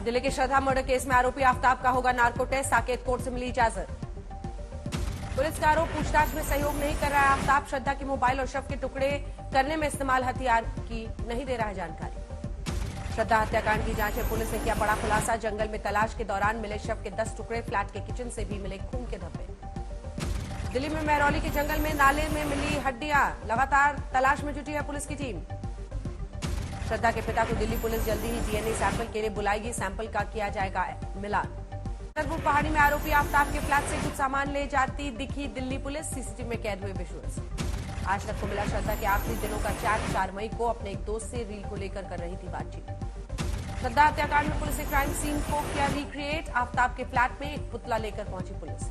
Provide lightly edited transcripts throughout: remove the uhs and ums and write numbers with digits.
दिल्ली के श्रद्धा murder case में आरोपी आफ्ताब का होगा नार्को टेस्ट, साकेत कोर्ट से मिली इजाजत। पुलिस का आरोप पूछताछ में सहयोग नहीं कर रहा है आफ्ताब, श्रद्धा के मोबाइल और शव के टुकड़े करने में इस्तेमाल हथियार की नहीं दे रहा है जानकारी। श्रद्धा हत्याकांड की जांच में पुलिस ने किया बड़ा खुलासा, जंगल में तलाश के दौरान मिले शव के 10 टुकड़े, फ्लैट के किचन से भी मिले खून के धब्बे। दिल्ली में महरौली के जंगल में नाले में मिली हड्डियां, लगातार तलाश में जुटी है पुलिस की टीम। श्रद्धा के पिता को दिल्ली पुलिस जल्दी ही डीएनए सैंपल के लिए बुलाएगी, सैंपल का किया जाएगा मिलान। छतरपुर पहाड़ी में आरोपी आफ्ताब के फ्लैट से कुछ सामान ले जाती दिखी दिल्ली पुलिस, सीसीटीवी में कैद हुए विजुअल्स। आज तक को मिला श्रद्धा के आखिरी दिनों का चैट, 4 मई को अपने एक दोस्त से रील को लेकर कर रही थी बातचीत। श्रद्धा हत्याकांड में पुलिस ने क्राइम सीन को किया रिक्रिएट, आफ्ताब के फ्लैट में एक पुतला लेकर पहुंची पुलिस।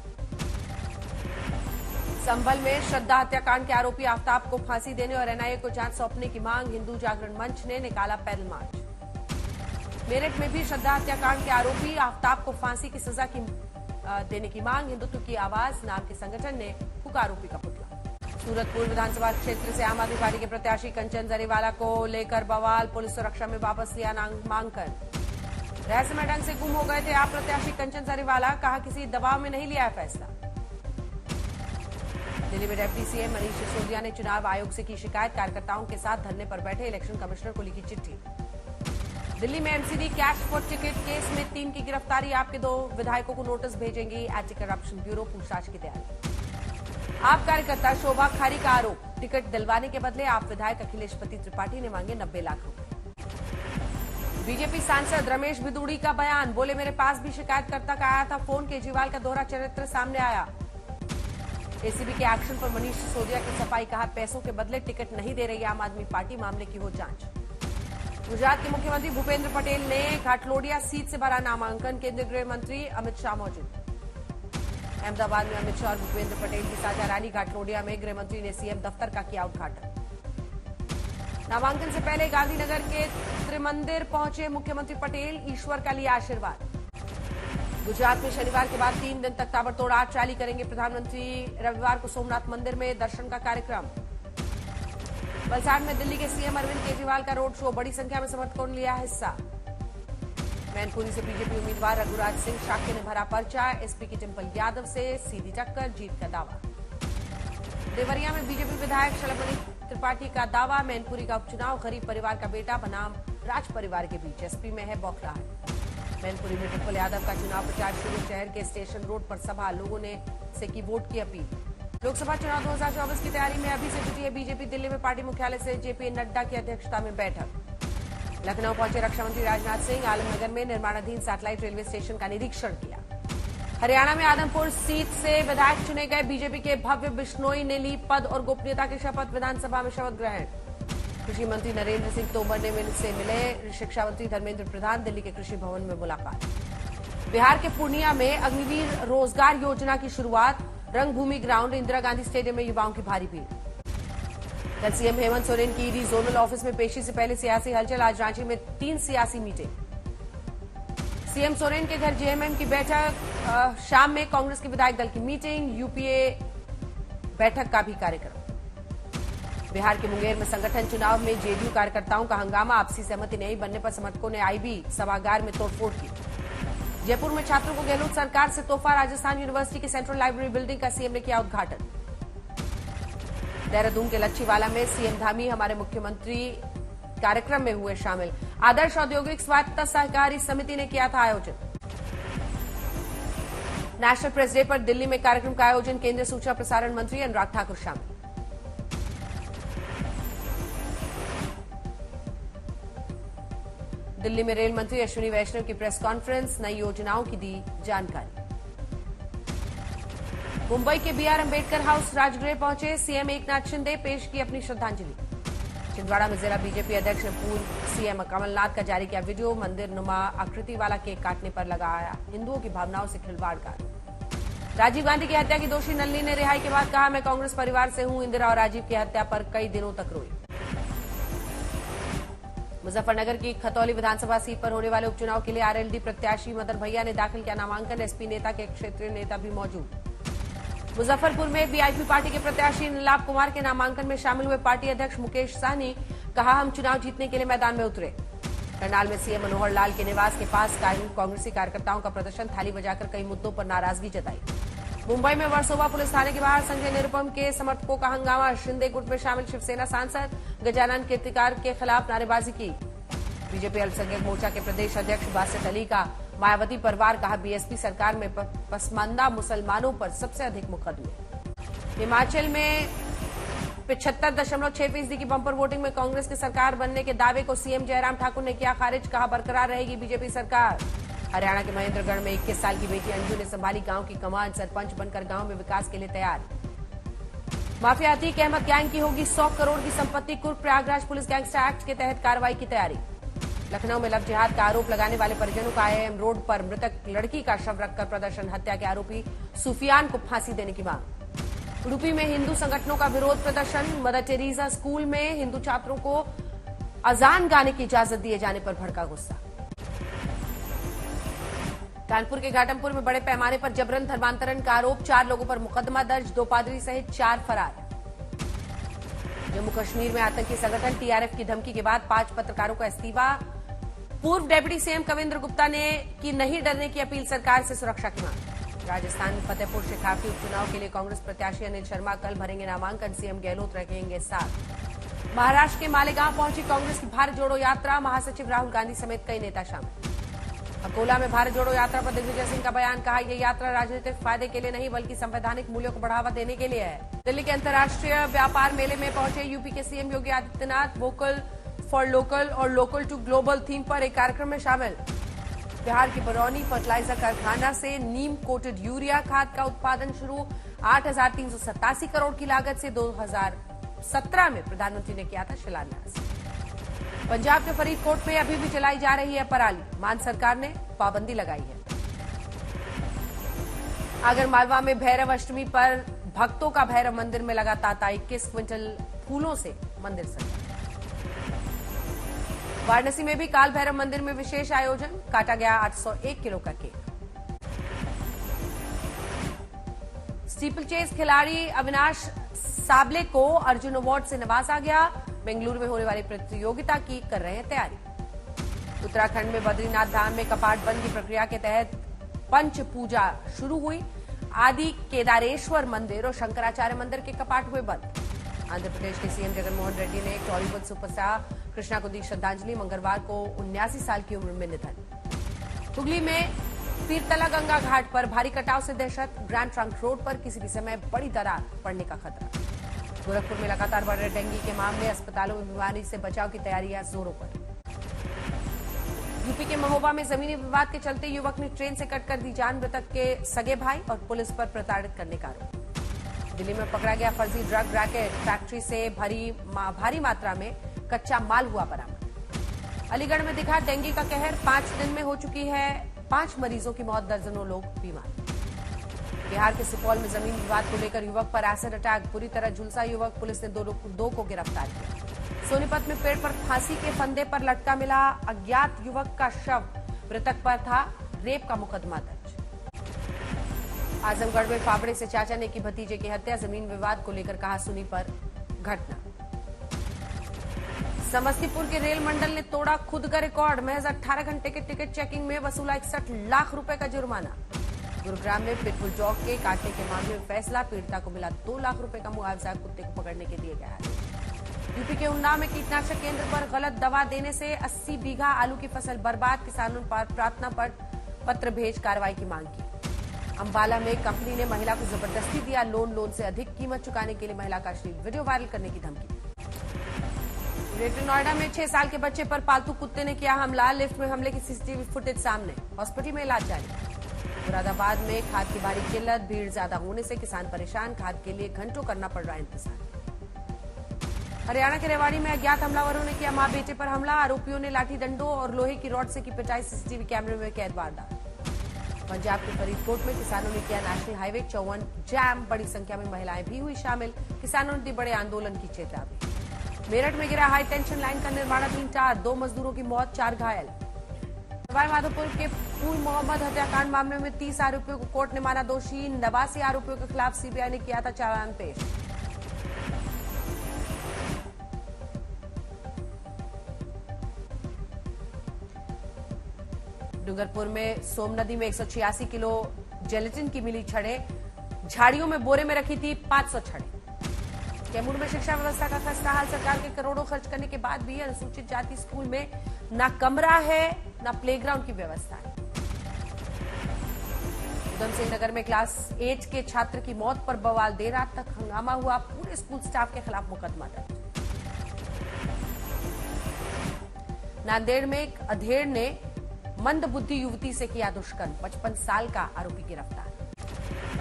संभल में श्रद्धा हत्याकांड के आरोपी आफ्ताब को फांसी देने और एनआईए को जांच सौंपने की मांग, हिंदू जागरण मंच ने निकाला पैदल मार्च। मेरठ में भी श्रद्धा हत्याकांड के आरोपी आफ्ताब को फांसी की सजा देने की मांग, हिंदुत्व की आवाज नाम के संगठन ने फूका आरोपी का पुतला। सूरत पूर्व विधानसभा क्षेत्र से आम आदमी पार्टी के प्रत्याशी कंचन जरीवाला को लेकर बवाल, पुलिस सुरक्षा में वापस लिया नामांकन। रहस्यमय ढंग से गुम हो गए थे आप प्रत्याशी कंचन जरीवाला, कहा किसी दबाव में नहीं लिया है फैसला। दिल्ली में डिप्टी सीएम मनीष सिसोदिया ने चुनाव आयोग से की शिकायत, कार्यकर्ताओं के साथ धरने पर बैठे इलेक्शन कमिश्नर को लिखी चिट्ठी। दिल्ली में MCD cash for ticket case में 3 की गिरफ्तारी, आपके 2 विधायकों को नोटिस भेजेंगी एंटी करप्शन ब्यूरो, पूछताछ की तैयारी। आप कार्यकर्ता शोभा खारी का आरोप, टिकट दिलवाने के बदले आप विधायक अखिलेश पति त्रिपाठी ने मांगे 90 लाख रुपए। बीजेपी सांसद रमेश बिदूड़ी का बयान, बोले मेरे पास भी शिकायतकर्ता का आया था फोन, केजरीवाल का दोहरा चरित्र सामने आया। एसीबी के एक्शन पर मनीष सिसोदिया की सफाई, कहा पैसों के बदले टिकट नहीं दे रही आम आदमी पार्टी, मामले की हो जांच। गुजरात के मुख्यमंत्री भूपेंद्र पटेल ने घाटलोडिया सीट से भरा नामांकन, केंद्रीय गृह मंत्री अमित शाह मौजूद। अहमदाबाद में अमित शाह और भूपेंद्र पटेल की साझा रैली, घाटलोडिया में गृह मंत्री ने सीएम दफ्तर का किया उद्घाटन। नामांकन से पहले गांधीनगर के त्रिमंदिर पहुंचे मुख्यमंत्री पटेल, ईश्वर का लिया आशीर्वाद। गुजरात में शनिवार के बाद 3 दिन तक ताबड़तोड़ 8 रैली करेंगे प्रधानमंत्री, रविवार को सोमनाथ मंदिर में दर्शन का कार्यक्रम। वलसाड़ में दिल्ली के सीएम अरविंद केजरीवाल का रोड शो, बड़ी संख्या में समर्थकों ने लिया हिस्सा। मैनपुरी से बीजेपी उम्मीदवार रघुराज सिंह शाक्य ने भरा पर्चा, एसपी की डिंपल यादव से सीधी टक्कर, जीत का दावा। देवरिया में बीजेपी विधायक शलभमणि त्रिपाठी का दावा, मैनपुरी का उपचुनाव गरीब परिवार का बेटा बनाम राज परिवार के बीच, एसपी में है बौखलाहट। मैनपुरी में डिंपल यादव का चुनाव प्रचार शुरू, शहर के स्टेशन रोड पर सभा, लोगों ने से की वोट की अपील। लोकसभा चुनाव 2024 की तैयारी में अभी से जुटी है बीजेपी, दिल्ली में पार्टी मुख्यालय से जेपी नड्डा की अध्यक्षता में बैठक। लखनऊ पहुंचे रक्षा मंत्री राजनाथ सिंह, आलमनगर में निर्माणाधीन सैटेलाइट रेलवे स्टेशन का निरीक्षण किया। हरियाणा में आदमपुर सीट से विधायक चुने गए बीजेपी के भव्य बिश्नोई ने ली पद और गोपनीयता की शपथ, विधानसभा में शपथ ग्रहण। कृषि मंत्री नरेंद्र सिंह तोमर ने से मिले शिक्षा मंत्री धर्मेंद्र प्रधान, दिल्ली के कृषि भवन में मुलाकात। बिहार के पूर्णिया में अग्निवीर रोजगार योजना की शुरुआत, रंगभूमि ग्राउंड, इंदिरा गांधी स्टेडियम में युवाओं की भारी भीड़। कल सीएम हेमंत सोरेन की ईडी जोनल ऑफिस में पेशी से पहले सियासी हलचल, आज रांची में 3 सियासी मीटिंग। सीएम सोरेन के घर जेएमएम की बैठक, शाम में कांग्रेस के विधायक दल की मीटिंग, यूपीए बैठक का भी कार्यक्रम। बिहार के मुंगेर में संगठन चुनाव में जेडीयू कार्यकर्ताओं का हंगामा, आपसी सहमति नहीं बनने पर समर्थकों ने आईबी सभागार में तोड़फोड़ की। जयपुर में छात्रों को गहलोत सरकार से तोहफा, राजस्थान यूनिवर्सिटी की सेंट्रल लाइब्रेरी बिल्डिंग का सीएम ने किया उद्घाटन। देहरादून के लच्छीवाला में सीएम धामी हमारे मुख्यमंत्री कार्यक्रम में हुए शामिल। आदर्श औद्योगिक स्वायत्तता सहकारी समिति ने किया था आयोजन। नेशनल प्रेस डे पर दिल्ली में कार्यक्रम का आयोजन, केंद्रीय सूचना प्रसारण मंत्री अनुराग ठाकुर शामिल। दिल्ली में रेल मंत्री अश्विनी वैष्णव की प्रेस कॉन्फ्रेंस, नई योजनाओं की दी जानकारी। मुंबई के बीआर अंबेडकर हाउस राजगृह पहुंचे सीएम एकनाथ शिंदे, पेश की अपनी श्रद्धांजलि। छिंदवाड़ा में जिला बीजेपी अध्यक्ष ने पूर्व सीएम कमलनाथ का जारी किया वीडियो, मंदिर नुमा आकृति वाला केक काटने पर लगाया हिंदुओं की भावनाओं से खिलवाड़ का। राजीव गांधी की हत्या की दोषी नलिनी ने रिहाई के बाद कहा, मैं कांग्रेस परिवार से हूं, इंदिरा और राजीव की हत्या पर कई दिनों तक रोई। मुजफ्फरनगर की खतौली विधानसभा सीट पर होने वाले उपचुनाव के लिए आरएलडी प्रत्याशी मदन भैया ने दाखिल किया नामांकन, एसपी नेता के क्षेत्रीय नेता भी मौजूद। मुजफ्फरपुर में वीआईपी पार्टी के प्रत्याशी नीलाभ कुमार के नामांकन में शामिल हुए पार्टी अध्यक्ष मुकेश सहनी, कहा हम चुनाव जीतने के लिए मैदान में उतरे। करनाल में सीएम मनोहर लाल के निवास के पास कांग्रेसी कार्यकर्ताओं का प्रदर्शन, थाली बजाकर कई मुद्दों पर नाराजगी जताई। मुंबई में वर्सोवा पुलिस थाने के बाहर संजय निरुपम के समर्थकों का हंगामा, शिंदे गुट में शामिल शिवसेना सांसद गजानन कीर्तिकार के खिलाफ नारेबाजी की। बीजेपी अल्पसंख्यक मोर्चा के प्रदेश अध्यक्ष बासित अली का मायावती परिवार, कहा बीएसपी सरकार में पसमानदा मुसलमानों पर सबसे अधिक मुकदमे। हिमाचल में 75.6% की बंपर वोटिंग में कांग्रेस की सरकार बनने के दावे को सीएम जयराम ठाकुर ने किया खारिज, कहा बरकरार रहेगी बीजेपी सरकार। हरियाणा के महेंद्रगढ़ में 21 साल की बेटी अंजू ने संभाली गांव की कमान, सरपंच बनकर गांव में विकास के लिए तैयार। माफिया अतीक अहमद गैंग की होगी 100 करोड़ की संपत्ति कुर्क, प्रयागराज पुलिस गैंगस्टर एक्ट के तहत कार्रवाई की तैयारी। लखनऊ में लव जिहाद का आरोप लगाने वाले परिजनों का आईआईएम रोड पर मृतक लड़की का शव रखकर प्रदर्शन, हत्या के आरोपी सुफियान को फांसी देने की मांग। उडुपी में हिंदू संगठनों का विरोध प्रदर्शन, मदर टेरेसा स्कूल में हिंदू छात्रों को अजान गाने की इजाजत दिए जाने पर भड़का गुस्सा। कानपुर के घाटमपुर में बड़े पैमाने पर जबरन धर्मांतरण का आरोप, 4 लोगों पर मुकदमा दर्ज, 2 पादरी सहित 4 फरार। जम्मू कश्मीर में आतंकी संगठन टीआरएफ की धमकी के बाद 5 पत्रकारों का इस्तीफा। पूर्व डिप्टी सीएम कविंद्र गुप्ता ने की नहीं डरने की अपील, सरकार से सुरक्षा की मांग। राजस्थान फतेहपुर शेखावटी उपचुनाव के लिए कांग्रेस प्रत्याशी अनिल शर्मा कल भरेंगे नामांकन, सीएम गहलोत रहेंगे साथ। महाराष्ट्र के मालेगांव पहुंची कांग्रेस की भारत जोड़ो यात्रा, महासचिव राहुल गांधी समेत कई नेता शामिल। अकोला में भारत जोड़ो यात्रा पर दिग्विजय सिंह का बयान, कहा यह यात्रा राजनीतिक फायदे के लिए नहीं बल्कि संवैधानिक मूल्यों को बढ़ावा देने के लिए है। दिल्ली के अंतर्राष्ट्रीय व्यापार मेले में पहुंचे यूपी के CM Yogi Adityanath, vocal for local और लोकल टू ग्लोबल थीम पर एक कार्यक्रम में शामिल। बिहार की बरौनी फर्टिलाइजर कारखाना से नीम कोटेड यूरिया खाद का उत्पादन शुरू, 8,387 करोड़ की लागत से 2017 में प्रधानमंत्री ने किया था शिलान्यास। पंजाब के फरीदकोट में अभी भी चलाई जा रही है पराली, मान सरकार ने पाबंदी लगाई है। आगरमालवा में भैरव अष्टमी पर भक्तों का भैरव मंदिर में लगा तांता, 21 क्विंटल फूलों से मंदिर सजा। वाराणसी में भी काल भैरव मंदिर में विशेष आयोजन, काटा गया 801 किलो का केक। स्टीपल चेस खिलाड़ी अविनाश साबले को अर्जुन अवार्ड से नवाजा गया, बेंगलुरु में होने वाली प्रतियोगिता की कर रहे हैं तैयारी। उत्तराखंड में बद्रीनाथ धाम में कपाट बंद की प्रक्रिया के तहत पंच पूजा शुरू हुई, आदि केदारेश्वर मंदिर और शंकराचार्य मंदिर के कपाट हुए बंद। आंध्र प्रदेश के सीएम जगनमोहन रेड्डी ने टॉलीवुड सुपरस्टार कृष्णा को दी श्रद्धांजलि, मंगलवार को 79 साल की उम्र में निधन। हुगली में पीरतला गंगा घाट पर भारी कटाव से दहशत, ग्रैंड ट्रंक रोड पर किसी भी समय बड़ी दरार पड़ने का खतरा। गोरखपुर में लगातार बढ़ रहे डेंगू के मामले, अस्पतालों में बीमारी से बचाव की तैयारियां जोरों पर। यूपी के महोबा में जमीनी विवाद के चलते युवक ने ट्रेन से कटकर दी जान, मृतक के सगे भाई और पुलिस पर प्रताड़ित करने का आरोप। दिल्ली में पकड़ा गया फर्जी ड्रग रैकेट, फैक्ट्री से भारी मात्रा में कच्चा माल हुआ बरामद। अलीगढ़ में दिखा डेंगू का कहर, 5 दिन में हो चुकी है 5 मरीजों की मौत, दर्जनों लोग बीमार। बिहार के सुपौल में जमीन विवाद को लेकर युवक पर एसिड अटैक, पूरी तरह झुलसा युवक, पुलिस ने दो को गिरफ्तार किया। सोनीपत में पेड़ पर फांसी के फंदे पर लटका मिला अज्ञात युवक का शव, मृतक पर था रेप का मुकदमा दर्ज। आजमगढ़ में फावड़े से चाचा ने की भतीजे की हत्या, जमीन विवाद को लेकर कहा सुनी पर घटना। समस्तीपुर के रेल मंडल ने तोड़ा खुद का रिकॉर्ड, महज 18 घंटे के टिकट चेकिंग में वसूला 61 लाख रुपए का जुर्माना। गुरुग्राम में पिटबुल डॉग के काटने के मामले में फैसला, पीड़िता को मिला 2 लाख रुपए का मुआवजा, कुत्ते को पकड़ने के दिए गया है। यूपी के उन्नाव में कीटनाशक केंद्र पर गलत दवा देने से 80 बीघा आलू की फसल बर्बाद, किसानों पर प्रार्थना पत्र भेज कार्रवाई की मांग की। अंबाला में कंपनी ने महिला को जबरदस्ती दिया लोन से अधिक कीमत चुकाने के लिए महिला का अश्लील वीडियो वायरल करने की धमकी। ग्रेटर नोएडा में 6 साल के बच्चे पर पालतू कुत्ते ने किया हमला, लिफ्ट में हमले की सीसीटीवी फुटेज सामने, हॉस्पिटल में इलाज जारी। मुरादाबाद में खाद की भारी किल्लत, भीड़ ज्यादा होने से किसान परेशान, खाद के लिए घंटों करना पड़ रहा है इंतजार। हरियाणा के रेवाड़ी में अज्ञात हमलावरों ने किया मां बेटे पर हमला, आरोपियों ने लाठी डंडों और लोहे की रॉड से की पिटाई, सीसीटीवी कैमरे में कैद वारदात। पंजाब के फरीदकोट में किसानों ने किया नेशनल हाईवे 54 जैम, बड़ी संख्या में महिलाएं भी हुई शामिल, किसानों ने दी बड़े आंदोलन की चेतावनी। मेरठ में गिरा हाई टेंशन लाइन का निर्माणाधीन तार, 2 मजदूरों की मौत, 4 घायल। सवाईमाधोपुर के फूल मोहम्मद हत्याकांड मामले में 30 आरोपियों को कोर्ट ने माना दोषी, 89 आरोपियों के खिलाफ सीबीआई ने किया था चालान पेश। डूंगरपुर में सोम नदी में 186 किलो जेलेटिन की मिली छड़ें, झाड़ियों में बोरे में रखी थी 500 छड़ें। कैमूर में शिक्षा व्यवस्था का खस्ता हाल, सरकार के करोड़ों खर्च करने के बाद भी अनुसूचित जाति स्कूल में न कमरा है न प्लेग्राउंड की व्यवस्था है। उधम सिंह नगर में क्लास 8 के छात्र की मौत पर बवाल, देर रात तक हंगामा हुआ, पूरे स्कूल स्टाफ के खिलाफ मुकदमा दर्ज। नांदेड़ में एक अधेड़ ने मंदबुद्धि युवती से किया दुष्कर्म, 55 साल का आरोपी गिरफ्तार।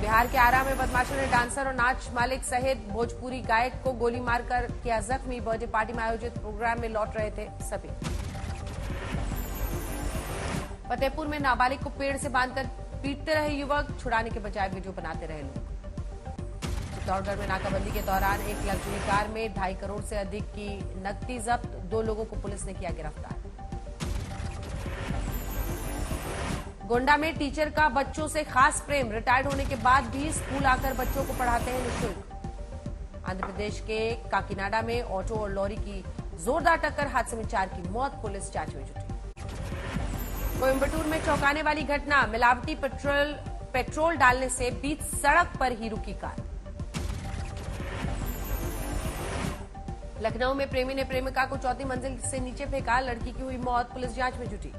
बिहार के आरा में बदमाशों ने डांसर और नाच मालिक सहित भोजपुरी गायक को गोली मारकर किया जख्मी, बर्थडे पार्टी में आयोजित प्रोग्राम में लौट रहे थे सभी। फतेहपुर में नाबालिग को पेड़ से बांधकर पीटते रहे युवक, छुड़ाने के बजाय वीडियो बनाते रहे लोग। चित्तौड़गढ़ में नाकाबंदी के दौरान एक लग्जरी कार में 2.5 करोड़ से अधिक की नकदी जब्त, 2 लोगों को पुलिस ने किया गिरफ्तार। गोंडा में टीचर का बच्चों से खास प्रेम, रिटायर्ड होने के बाद भी स्कूल आकर बच्चों को पढ़ाते हैं निःशुल्क। आंध्र प्रदेश के काकीनाडा में ऑटो और लॉरी की जोरदार टक्कर, हादसे में 4 की मौत, पुलिस जांच में जुटी। कोयम्बटूर में चौंकाने वाली घटना, मिलावटी पेट्रोल डालने से बीच सड़क पर ही रुकी कार। लखनऊ में प्रेमी ने प्रेमिका को 4वीं मंजिल से नीचे फेंका, लड़की की हुई मौत, पुलिस जांच में जुटी।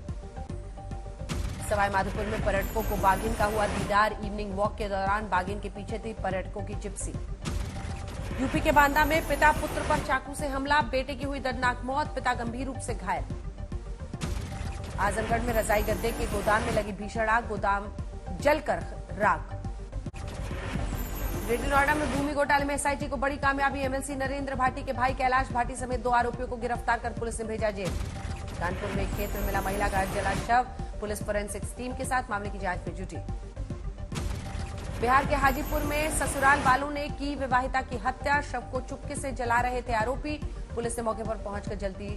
सवाई माधोपुर में पर्यटकों को बाघिन का हुआ दीदार, इवनिंग वॉक के दौरान बाघिन के पीछे थी पर्यटकों की जिप्सी। यूपी के बांदा में पिता पुत्र पर चाकू से हमला, बेटे की हुई दर्दनाक मौत, पिता गंभीर रूप से घायल। आजमगढ़ में रजाई गद्दे के गोदाम में लगी भीषण आग, गोदाम जलकर राख। ग्रेटर नोएडा में भूमि घोटाले में एसआईटी को बड़ी कामयाबी, एमएलसी नरेंद्र भाटी के भाई कैलाश भाटी समेत 2 आरोपियों को गिरफ्तार कर पुलिस ने भेजा जेल। कानपुर में एक खेत में मिला महिला का जला शव, पुलिस फोरेंसिक्स टीम के साथ मामले की जांच में जुटी। बिहार के हाजीपुर में ससुराल वालों ने की विवाहिता की हत्या, शव को चुपके से जला रहे थे आरोपी, पुलिस ने मौके पर पहुंचकर जलती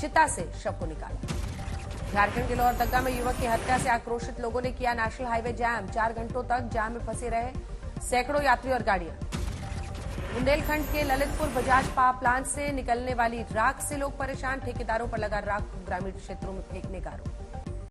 चिता से शव को निकाला। झारखंड के लोहरदगा में युवक की हत्या से आक्रोशित लोगों ने किया नेशनल हाईवे जाम, 4 घंटों तक जाम में फंसे रहे सैकड़ों यात्री और गाड़ियां। बुंदेलखंड के ललितपुर बजाज पावर प्लांट से निकलने वाली राख से लोग परेशान, ठेकेदारों पर लगा राख को ग्रामीण क्षेत्रों में फेंकने का आरोप।